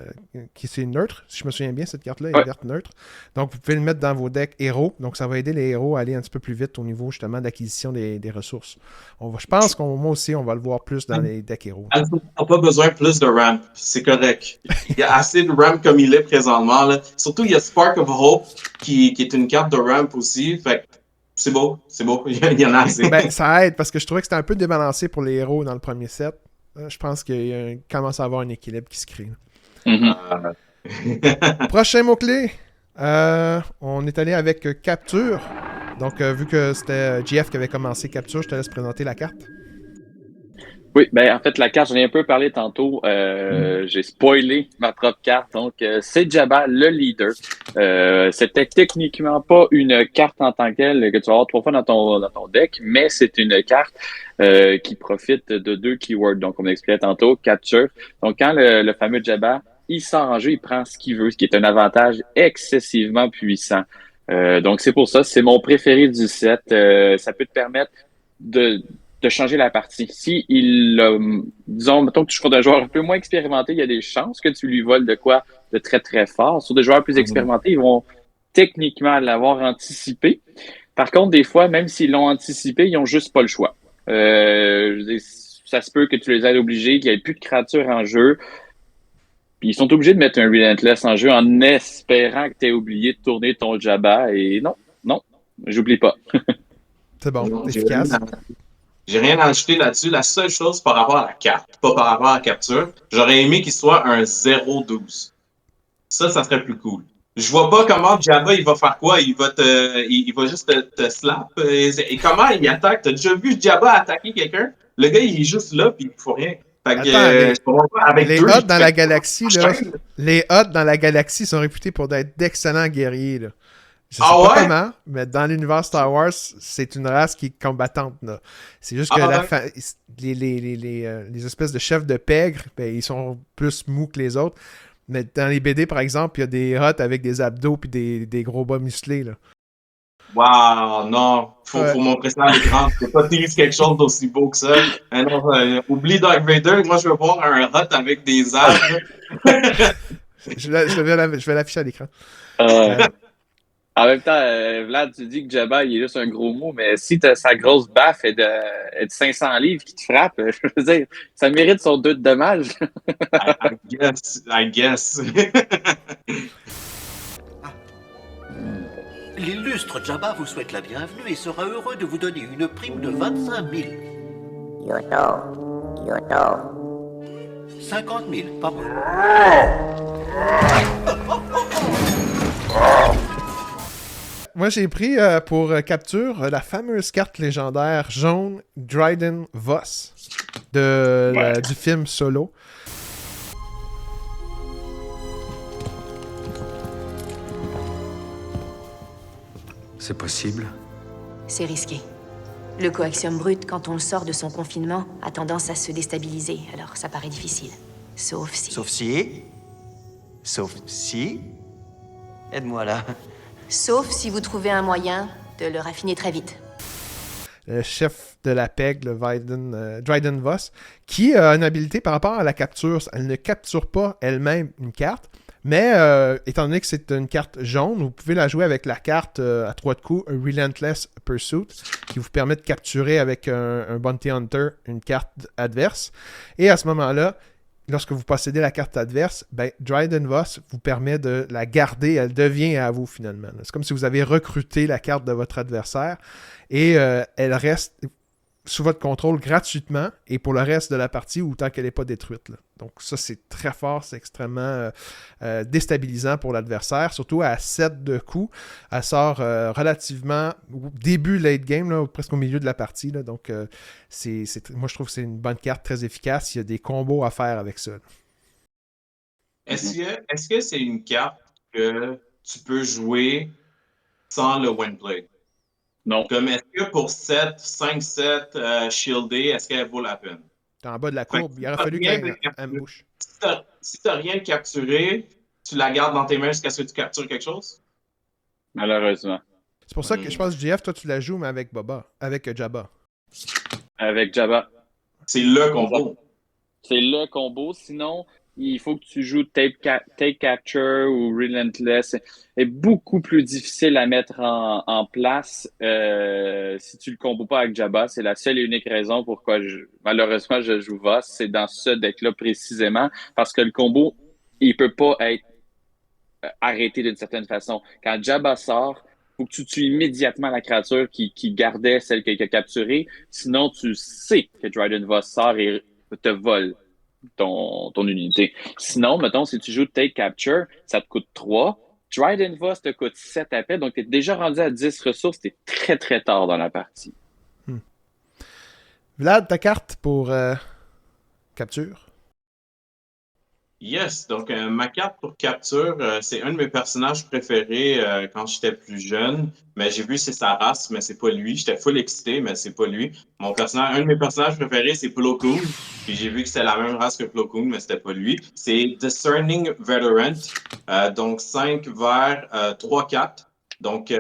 qui c'est neutre, si je me souviens bien, cette carte-là est verte neutre. Donc, vous pouvez le mettre dans vos decks héros. Donc, ça va aider les héros à aller un petit peu plus vite au niveau, justement, d'acquisition des ressources. Je pense qu'on moi aussi, on va le voir plus dans les decks héros. Alpha n'a pas besoin de plus de ramp. C'est correct. Il y a assez de ramp comme il est présentement. Là. Surtout, il y a Spark of Hope qui est une carte de ramp aussi. Fait que c'est beau. Il y en a assez. Ben, ça aide parce que je trouvais que c'était un peu débalancé pour les héros dans le premier set. Je pense qu'il commence à avoir un équilibre qui se crée. Prochain mot-clé. On est allé avec Capture. Donc, vu que c'était GF qui avait commencé Capture, je te laisse présenter la carte. Oui, ben en fait, la carte, j'en ai un peu parlé tantôt. J'ai spoilé ma propre carte. Donc, c'est Jabba, le leader. C'était techniquement pas une carte en tant que telle que tu vas avoir 3 fois dans ton deck, mais c'est une carte qui profite de 2 keywords. Donc, on expliquait tantôt, capture. Donc, quand le fameux Jabba, il sort en jeu, il prend ce qu'il veut, ce qui est un avantage excessivement puissant. Donc, c'est pour ça, c'est mon préféré du set. Ça peut te permettre de changer la partie. Si disons, mettons que tu joues contre un joueur un peu moins expérimenté, il y a des chances que tu lui voles de quoi de très, très fort. Sur des joueurs plus expérimentés, ils vont techniquement l'avoir anticipé. Par contre, des fois, même s'ils l'ont anticipé, ils n'ont juste pas le choix. Je veux dire, ça se peut que tu les aies obligés, qu'il n'y ait plus de créatures en jeu. Puis ils sont obligés de mettre un Relentless en jeu en espérant que tu aies oublié de tourner ton Jabba. Et non, j'oublie pas. C'est bon, efficace. J'ai rien à ajouter là-dessus. La seule chose par rapport à la carte, pas par rapport à la capture, j'aurais aimé qu'il soit un 0-12. Ça serait plus cool. Je vois pas comment Jabba, il va faire quoi. Il va juste te slap. Et comment il attaque? T'as déjà vu Jabba attaquer quelqu'un? Le gars, il est juste là, puis il faut rien. Fait que, avec les deux, Hoth dans la galaxie, là, les Hoth dans la galaxie sont réputés pour être d'excellents guerriers, là. Je sais pas comment, mais dans l'univers Star Wars, c'est une race qui est combattante, là. C'est juste que les espèces de chefs de pègre, ben, ils sont plus mous que les autres. Mais dans les BD, par exemple, il y a des Hoth avec des abdos puis des gros bas musclés, là. Wow, non, faut montrer ça à l'écran. Je peux pas dire quelque chose d'aussi beau que ça. Oublie Darth Vader, moi je veux voir un Hoth avec des arbres. Je vais l'afficher à l'écran. En même temps, Vlad, tu dis que Jabba, il est juste un gros mot, mais si t'as sa grosse baffe et de 500 livres qui te frappe, je veux dire, ça mérite son 2 de dommage. I guess. L'illustre Jabba vous souhaite la bienvenue et sera heureux de vous donner une prime de 25 000. Yoto. 50 000, pas moins. Moi, j'ai pris pour capture la fameuse carte légendaire jaune Dryden Voss du film Solo. C'est possible? C'est risqué. Le coaxium brut, quand on le sort de son confinement, a tendance à se déstabiliser, alors ça paraît difficile. Sauf si... Sauf si... Aide-moi là. Sauf si vous trouvez un moyen de le raffiner très vite. Le chef de la PEG, le Dryden Voss, qui a une habilité par rapport à la capture. Elle ne capture pas elle-même une carte, mais étant donné que c'est une carte jaune, vous pouvez la jouer avec la carte à 3 de coups, un Relentless Pursuit, qui vous permet de capturer avec un Bounty Hunter une carte adverse. Et à ce moment-là, lorsque vous possédez la carte adverse, ben, Dryden Voss vous permet de la garder, elle devient à vous finalement. C'est comme si vous avez recruté la carte de votre adversaire et elle reste sous votre contrôle gratuitement et pour le reste de la partie ou tant qu'elle n'est pas détruite, là. Donc ça, c'est très fort, c'est extrêmement déstabilisant pour l'adversaire, surtout à 7 de coups. Elle sort relativement au début late game, là, presque au milieu de la partie. Là. Donc moi, je trouve que c'est une bonne carte, très efficace. Il y a des combos à faire avec ça. Est-ce que c'est une carte que tu peux jouer sans le windplay? Non. Comme est-ce que pour 5-7 shieldé, est-ce qu'elle vaut la peine? T'es en bas de la courbe, il aurait fallu qu'elle me bouche. Si t'as rien capturé, tu la gardes dans tes mains jusqu'à ce que tu captures quelque chose? Malheureusement. C'est pour ça que je pense que JF, toi, tu la joues, mais avec Jabba. Avec Jabba. C'est le combo. C'est le combo. Sinon, il faut que tu joues Take Capture ou Relentless. C'est beaucoup plus difficile à mettre en place si tu le combos pas avec Jabba. C'est la seule et unique raison pourquoi malheureusement je joue Voss. C'est dans ce deck-là précisément parce que le combo, il peut pas être arrêté d'une certaine façon. Quand Jabba sort, faut que tu tues immédiatement la créature qui gardait celle qu'il a capturée. Sinon, tu sais que Dryden Voss sort et te vole ton unité. Sinon, mettons, si tu joues Take Capture, ça te coûte 3. Dryden Voss te coûte 7 à paix, donc tu es déjà rendu à 10 ressources. Tu es très, très tard dans la partie. Vlad, ta carte pour capture? Yes, donc ma carte pour capture, c'est un de mes personnages préférés quand j'étais plus jeune. Mais j'ai vu c'est sa race, mais c'est pas lui. J'étais full excité, mais c'est pas lui. Un de mes personnages préférés, c'est Plo Koon. Puis j'ai vu que c'était la même race que Plo Koon, mais c'était pas lui. C'est Discerning Veteran. Donc 5 vers 3-4. Donc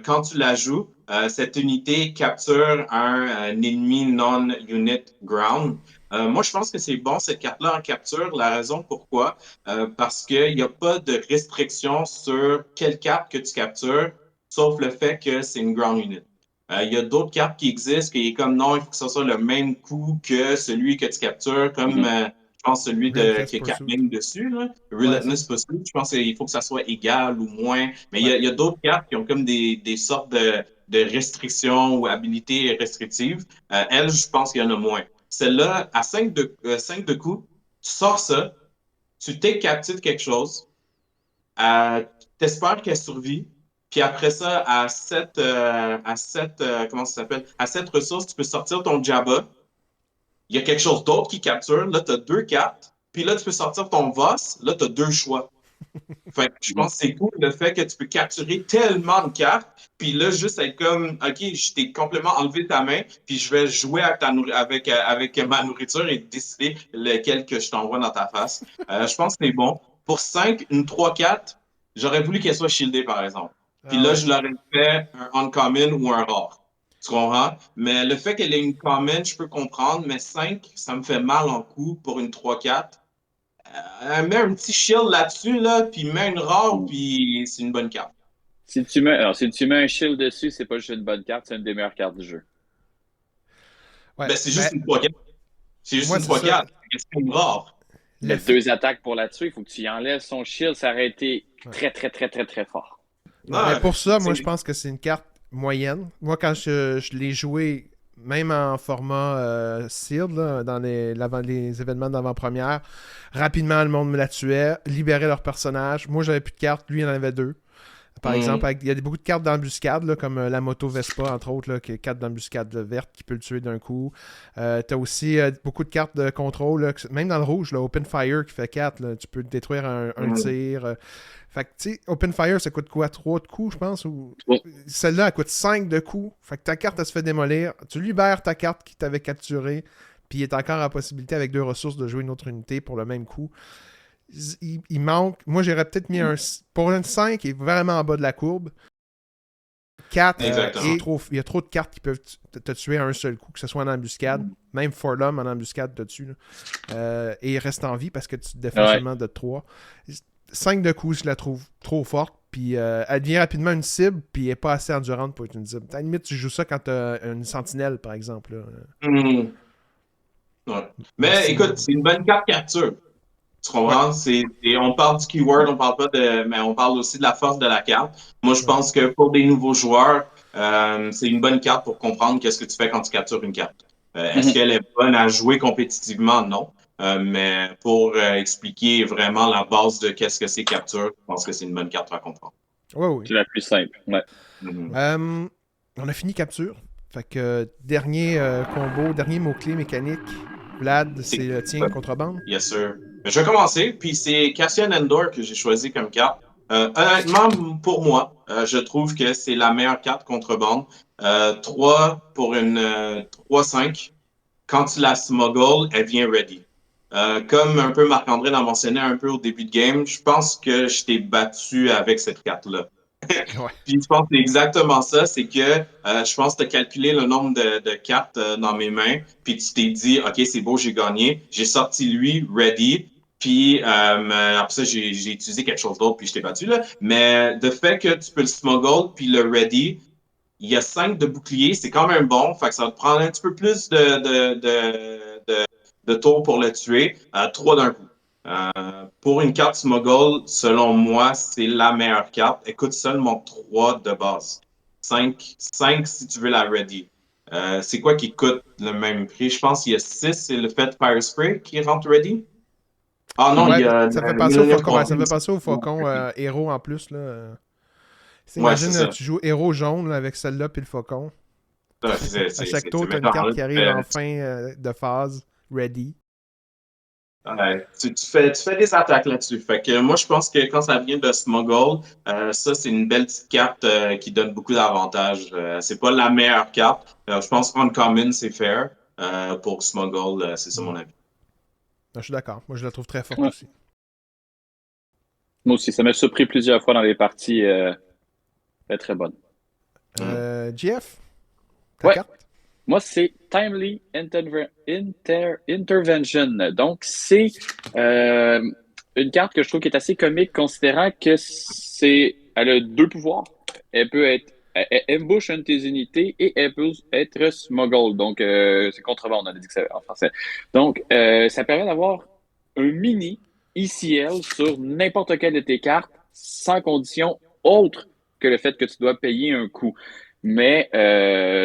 quand tu la joues, cette unité capture un ennemi non-unit ground. Moi, je pense que c'est bon, cette carte-là en capture. La raison pourquoi, parce qu'il n'y a pas de restriction sur quelle carte que tu captures, sauf le fait que c'est une ground unit. Il y a d'autres cartes qui existent, qui est comme non, il faut que ce soit le même coup que celui que tu captures, comme je pense celui qui a 4 lignes dessus. Là. Relentless Pursuit, je pense qu'il faut que ça soit égal ou moins. Mais il y a d'autres cartes qui ont comme des sortes de restrictions ou habilités restrictives. Elle, je pense qu'il y en a moins. Celle-là, à 5 de coups, tu sors ça, tu t'es captive quelque chose, t'espères qu'elle survit, puis après ça, comment ça s'appelle? À 7 ressources, tu peux sortir ton Jabba. Il y a quelque chose d'autre qui capture. Là, tu as 2 cartes. Puis là, tu peux sortir ton Voss. Là, tu as 2 choix. Fait que je pense que c'est cool le fait que tu peux capturer tellement de cartes, puis là, juste être comme, OK, je t'ai complètement enlevé ta main, puis je vais jouer avec ma nourriture et décider lequel que je t'envoie dans ta face. Je pense que c'est bon. Pour 5, une 3-4, j'aurais voulu qu'elle soit shieldée, par exemple. Puis là, je l'aurais fait un uncommon ou un rare. Tu comprends? Mais le fait qu'elle ait une common, je peux comprendre, mais 5, ça me fait mal en coup pour une 3-4. Mets un petit shield là-dessus, là, puis mets une rare, puis c'est une bonne carte. Si tu mets un shield dessus, c'est pas juste une bonne carte, c'est une des meilleures cartes du jeu. Ouais, Ben, c'est juste une 3-4. C'est juste une 3-4. C'est une rare. Il y a 2 attaques pour la tuer, il faut que tu y enlèves son shield, ça aurait été très, très, très, très, très fort. Mais pour ça, moi, je pense que c'est une carte moyenne. Moi, quand je l'ai joué, même en format sealed, là, dans les événements d'avant-première, rapidement, le monde me la tuait, libérait leur personnage. Moi, j'avais plus de cartes, lui, il en avait 2. Par exemple, il y a beaucoup de cartes d'embuscade, là, comme la moto Vespa, entre autres, là, qui est 4 d'embuscade verte qui peut le tuer d'un coup. T'as aussi beaucoup de cartes de contrôle, là, même dans le rouge, là, Open Fire qui fait 4, là, tu peux détruire un tir. Fait que, tu sais, Open Fire, ça coûte quoi? 3 de coups, je pense? Ou... Celle-là, elle coûte 5 de coups. Fait que ta carte, elle se fait démolir. Tu libères ta carte qui t'avait capturé, puis il est encore en possibilité, avec 2 ressources, de jouer une autre unité pour le même coup. Il manque. Moi, j'aurais peut-être mis un. Pour une 5, il est vraiment en bas de la courbe. 4, il y a trop de cartes qui peuvent te tuer à un seul coup, que ce soit en embuscade. Même Forlum en embuscade te tue. Et il reste en vie parce que tu te défends seulement de 3. 5 de coups, je la trouve trop forte. Puis elle devient rapidement une cible, puis elle n'est pas assez endurante pour être une cible. À la limite, tu joues ça quand tu as une sentinelle, par exemple. Ouais. Mais écoute, c'est une bonne carte capture. Tu comprends? On parle du keyword, on parle pas mais on parle aussi de la force de la carte. Moi, je pense que pour des nouveaux joueurs, c'est une bonne carte pour comprendre qu'est-ce que tu fais quand tu captures une carte. Est-ce qu'elle est bonne à jouer compétitivement? Non. Mais pour expliquer vraiment la base de qu'est-ce que c'est capture, je pense que c'est une bonne carte à comprendre. Oui. C'est la plus simple. Ouais. On a fini capture. Fait que dernier combo, dernier mot-clé mécanique. Vlad, c'est le tien, contrebande? Yes, sir. Je vais commencer, puis c'est Cassian Andor que j'ai choisi comme carte. Honnêtement, pour moi, je trouve que c'est la meilleure carte contrebande. 3 pour une 3-5. Quand tu la smuggle, elle vient ready. Comme un peu Marc-André l'a mentionné un peu au début de game, je pense que je t'ai battu avec cette carte-là. Ouais. Puis je pense que c'est exactement ça, c'est que je pense que tu as calculé le nombre de cartes dans mes mains, puis tu t'es dit, OK, c'est beau, j'ai gagné. J'ai sorti lui, ready, puis après ça, j'ai utilisé quelque chose d'autre, puis je t'ai battu, là. Mais le fait que tu peux le smuggle, puis le ready, il y a 5 de bouclier, c'est quand même bon, fait que ça va te prendre un petit peu plus de tours pour le tuer, 3 d'un coup. Pour une carte Smuggle, selon moi, c'est la meilleure carte. Elle coûte seulement 3 de base. 5 si tu veux la ready. C'est quoi qui coûte le même prix? Je pense qu'il y a 6, c'est le fait Fire Spray qui rentre ready. Ah non, il Ouais, y a ça fait le penser au Millennium faucon. Ouais, ça Falcon. fait penser au faucon héros en plus. Là. Ouais, c'est Imagine, ça. tu joues héros jaune là, avec celle-là puis le faucon. À chaque tour, tu as une méchant. carte qui arrive en fin de phase, ready. Ouais, tu fais des attaques là-dessus. Fait que moi, je pense que quand ça vient de Smuggle, ça, c'est une belle petite carte qui donne beaucoup d'avantages. C'est pas la meilleure carte. Je pense Uncommon, c'est fair. Pour Smuggle, c'est ça mon avis. Je suis d'accord. Moi, je la trouve très forte Ouais. aussi. Moi aussi, ça m'a surpris plusieurs fois dans les parties. Elle est très bonne. GF, ta Ouais, carte? moi, c'est Timely Intervention. Donc, c'est euh, une carte que je trouve qui est assez comique, considérant que elle a deux pouvoirs. Elle peut être elle ambush une de tes unités et elle peut être smuggle. Donc, c'est contrebande, on a dit que c'est en français. Donc, ça permet d'avoir un mini ECL sur n'importe quelle de tes cartes sans condition autre que le fait que tu dois payer un coût. Mais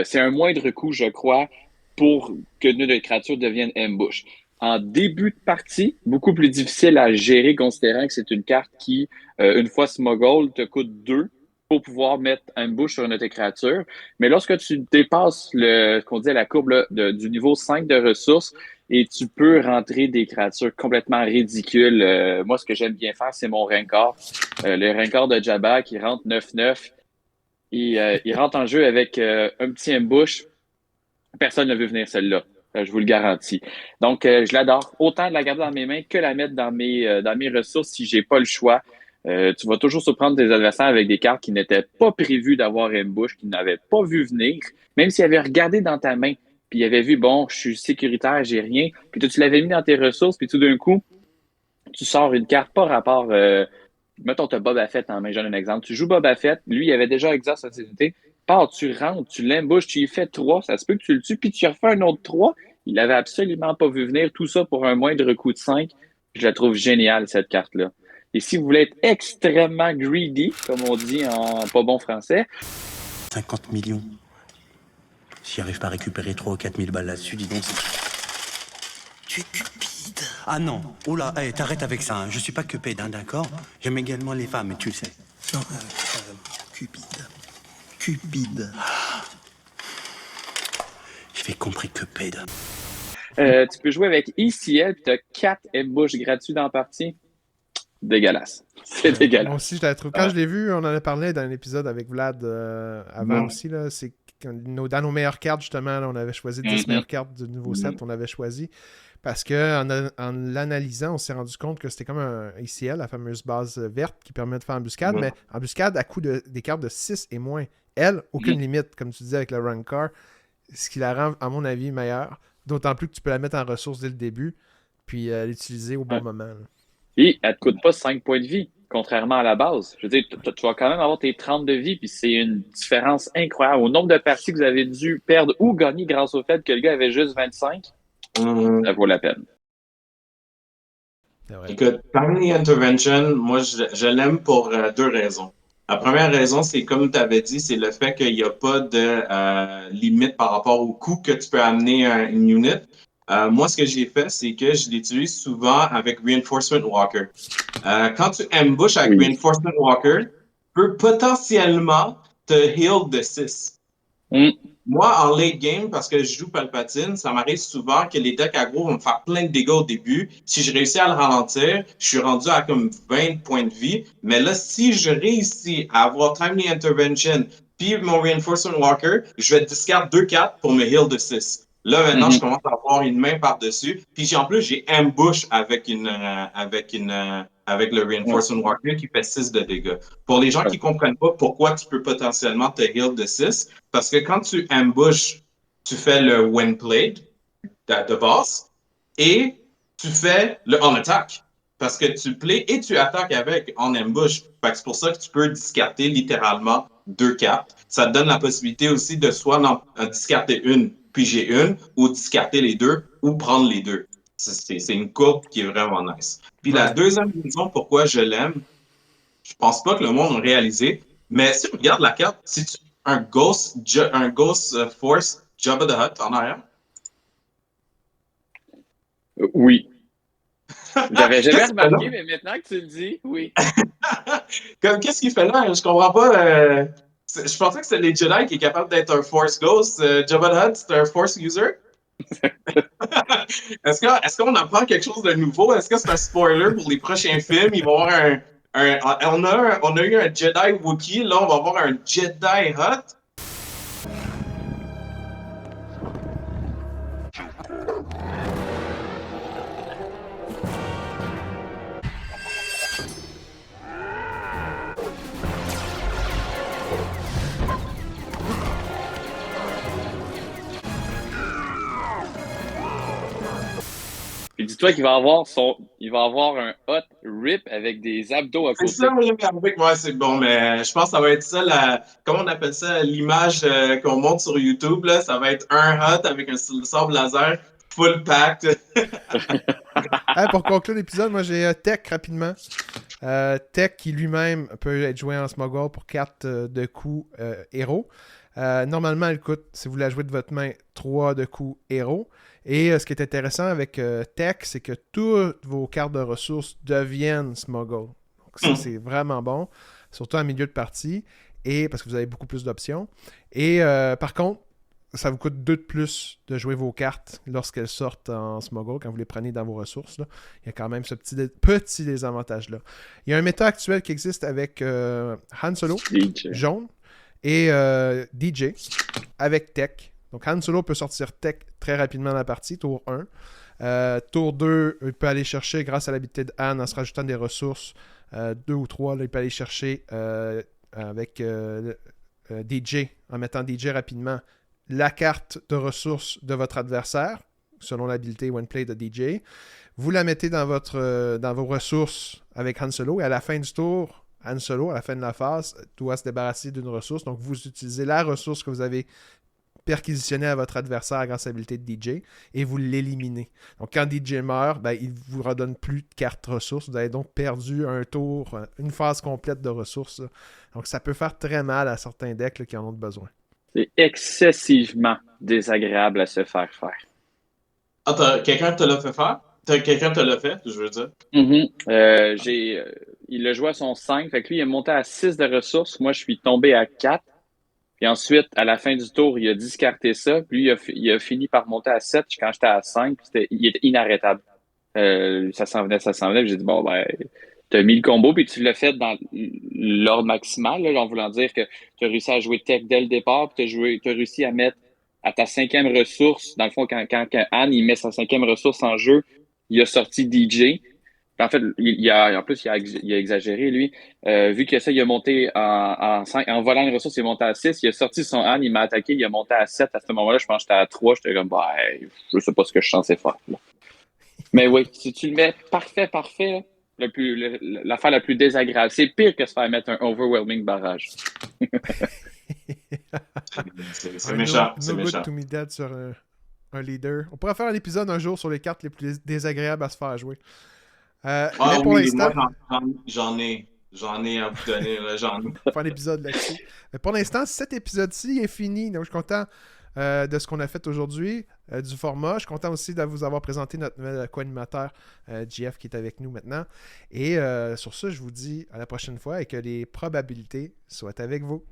c'est un moindre coût, je crois, pour que une créature devienne ambush. En début de partie, beaucoup plus difficile à gérer, considérant que c'est une carte qui, une fois smuggle, te coûte 2 pour pouvoir mettre ambush sur une de tes créatures. Mais lorsque tu dépasses qu'on dit la courbe là, du niveau 5 de ressources, et tu peux rentrer des créatures complètement ridicules. Moi, ce que j'aime bien faire, c'est mon Rancor. Le Rancor de Jabba qui rentre 9-9. Il rentre en jeu avec un petit ambush. Personne ne veut venir celle-là. Je vous le garantis. Donc, je l'adore. Autant de la garder dans mes mains que la mettre dans mes ressources si j'ai pas le choix. Tu vas toujours surprendre tes adversaires avec des cartes qui n'étaient pas prévues d'avoir ambush, qui n'avaient pas vu venir, même s'ils avaient regardé dans ta main, puis ils avaient vu, bon, je suis sécuritaire, j'ai rien, puis toi, tu l'avais mis dans tes ressources, puis tout d'un coup, tu sors une carte pas rapport. Mettons, tu as Boba Fett en main, je donne un exemple. Tu joues Boba Fett, lui, il avait déjà exhaust sa unité. Pars, tu rentres, tu l'embouches, tu y fais 3, ça se peut que tu le tues, puis tu refais un autre 3. Il avait absolument pas vu venir tout ça pour un moindre coup de 5. Je la trouve géniale, cette carte-là. Et si vous voulez être extrêmement greedy, comme on dit en pas bon français, 50 millions. Si j'arrive pas à récupérer 3 ou 4 000 balles là-dessus, dis donc, tu es cupide. Ah non, oh là, hey, t'arrêtes avec ça, hein. Je suis pas cupide, hein, d'accord? J'aime également les femmes, tu le sais. Non, cupide. Cupide. J'avais compris cupide. tu peux jouer avec ECL, puis tu as 4 embouches gratuits dans la partie. Dégueulasse. C'est dégueulasse. Moi aussi, je la trouve. Quand je l'ai vu, on en a parlé dans un épisode avec Vlad avant aussi. Là, c'est dans nos meilleures cartes, justement, là, on avait choisi 10 meilleures cartes du nouveau set. On avait choisi parce qu'en l'analysant, on s'est rendu compte que c'était comme un ACL, la fameuse base verte qui permet de faire embuscade, mais embuscade à coût des cartes de 6 et moins. Elle, aucune limite, comme tu disais avec le Rancor, ce qui la rend, à mon avis, meilleure. D'autant plus que tu peux la mettre en ressources dès le début, puis l'utiliser au bon moment. Là. Et elle ne te coûte pas 5 points de vie, contrairement à la base. Je veux dire, tu vas quand même avoir tes 30 de vie, puis c'est une différence incroyable. Au nombre de parties que vous avez dû perdre ou gagner grâce au fait que le gars avait juste 25, ça vaut la peine. Écoute, Timely Intervention, moi, je l'aime pour 2 raisons. La première raison, c'est comme tu avais dit, c'est le fait qu'il n'y a pas de limite par rapport au coût que tu peux amener une unit. Moi, ce que j'ai fait, c'est que je l'utilise souvent avec Reinforcement Walker. Quand tu ambushes avec Reinforcement Walker, tu peux potentiellement te heal de 6. Moi, en late game, parce que je joue Palpatine, ça m'arrive souvent que les decks aggro vont me faire plein de dégâts au début. Si je réussis à le ralentir, je suis rendu à comme 20 points de vie. Mais là, si je réussis à avoir Timely Intervention puis mon Reinforcement Walker, je vais discard 2-4 pour me heal de 6. Là, maintenant, je commence à avoir une main par-dessus. Puis en plus, j'ai ambush avec avec le Reinforcement Walker qui fait 6 de dégâts. Pour les gens qui comprennent pas pourquoi tu peux potentiellement te heal de 6, parce que quand tu ambush, tu fais le Windblade de base et tu fais le on attack. Parce que tu play et tu attaques avec en ambush. Fait que c'est pour ça que tu peux discarter littéralement 2 cartes. Ça te donne la possibilité aussi de soit discarter une, puis j'ai une, ou discarter les deux, ou prendre les deux. C'est une courbe qui est vraiment nice. Puis la deuxième raison pourquoi je l'aime, je pense pas que le monde a réalisé, mais si tu regardes la carte, c'est un Ghost Force Jabba the Hutt en arrière. Oui. J'avais jamais Qu'est-ce qu'il fait là? remarqué, mais maintenant que tu le dis, oui. Qu'est-ce qu'il fait là? Je comprends pas. Je pensais que c'était les Jedi qui est capable d'être un Force Ghost. Jabba the Hutt, c'est un Force User? Est-ce qu'on apprend quelque chose de nouveau? Est-ce que c'est un spoiler pour les prochains films? Ils vont avoir on a eu un Jedi Wookiee, là, on va avoir un Jedi Hutt. Puis dis-toi qu'il il va avoir un hot rip avec des abdos à C'est côté. ça, avec moi, c'est bon, mais je pense que ça va être ça, comment on appelle ça, l'image qu'on monte sur YouTube, là, ça va être un hut avec un sable laser full packed. Pour conclure l'épisode, moi j'ai Tech rapidement. Tech qui lui-même peut être joué en Smoggle pour 4 de coups héros. Normalement, elle coûte, si vous la jouez de votre main, 3 de coups héros. Et ce qui est intéressant avec Tech, c'est que toutes vos cartes de ressources deviennent Smoggle. Donc ça, c'est vraiment bon, surtout en milieu de partie, et parce que vous avez beaucoup plus d'options. Et par contre, ça vous coûte 2 de plus de jouer vos cartes lorsqu'elles sortent en Smoggle, quand vous les prenez dans vos ressources. Là. Il y a quand même ce petit désavantage-là. Il y a un méta actuel qui existe avec Han Solo, jaune, et DJ, avec Tech. Donc Han Solo peut sortir Tech très rapidement dans la partie, tour 1. Tour 2, il peut aller chercher, grâce à l'habilité de Han, en se rajoutant des ressources, 2 ou 3, là, il peut aller chercher avec DJ, en mettant DJ rapidement, la carte de ressources de votre adversaire, selon l'habilité One-Play de DJ. Vous la mettez dans vos ressources avec Han Solo, et à la fin du tour, Han Solo, à la fin de la phase, doit se débarrasser d'une ressource. Donc, vous utilisez la ressource que vous avez perquisitionnée à votre adversaire grâce à l'habilité de DJ, et vous l'éliminez. Donc, quand DJ meurt, il ne vous redonne plus de cartes ressources. Vous avez donc perdu un tour, une phase complète de ressources. Là. Donc, ça peut faire très mal à certains decks là, qui en ont besoin. C'est excessivement désagréable à se faire faire. Ah, quelqu'un te l'a fait faire? Quelqu'un te l'a fait, je veux dire. Il a joué à son 5, fait que lui, il est monté à 6 de ressources. Moi, je suis tombé à 4. Puis ensuite, à la fin du tour, il a discarté ça. Puis lui, il a fini par monter à 7 quand j'étais à 5. Il était inarrêtable. Ça s'en venait. Puis j'ai dit, bon, t'as mis le combo, puis tu l'as fait dans l'ordre maximal, là, en voulant dire que tu as réussi à jouer Tech dès le départ, puis tu as réussi à mettre à ta 5e ressource. Dans le fond, quand Anne, il met sa 5e ressource en jeu, il a sorti DJ. En fait, il a exagéré, lui. Vu que ça, il a monté en 5, en volant une ressource, il est monté à 6. Il a sorti son Anne, il m'a attaqué, il a monté à 7. À ce moment-là, je pense que j'étais à 3. J'étais comme, je sais pas ce que je suis censé faire. Là. Mais oui, si tu le mets parfait, là, l'affaire la plus désagréable, c'est pire que se faire mettre un overwhelming barrage. C'est méchant. No good to me dead sur un leader. On pourrait faire un épisode un jour sur les cartes les plus désagréables à se faire jouer. Mais pour l'instant, moi, j'en ai à vous donner. Là, j'en ai. On va faire un épisode là-dessus. Mais pour l'instant, cet épisode-ci est fini. Donc, je suis content de ce qu'on a fait aujourd'hui, du format. Je suis content aussi de vous avoir présenté notre nouvel co-animateur, JF, qui est avec nous maintenant. Et sur ça, je vous dis à la prochaine fois et que les probabilités soient avec vous.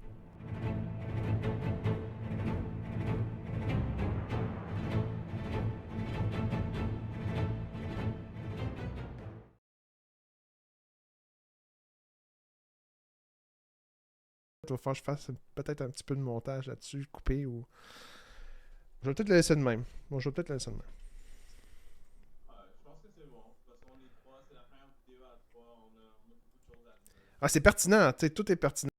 Il va falloir que je fasse peut-être un petit peu de montage là-dessus, couper ou... Je vais peut-être le laisser de même. Bon, je vais peut-être le laisser de même. Je pense que c'est bon. De toute façon, on est trois. C'est la première vidéo à trois. On a beaucoup de choses à dire. Ah, c'est pertinent, tu sais, tout est pertinent.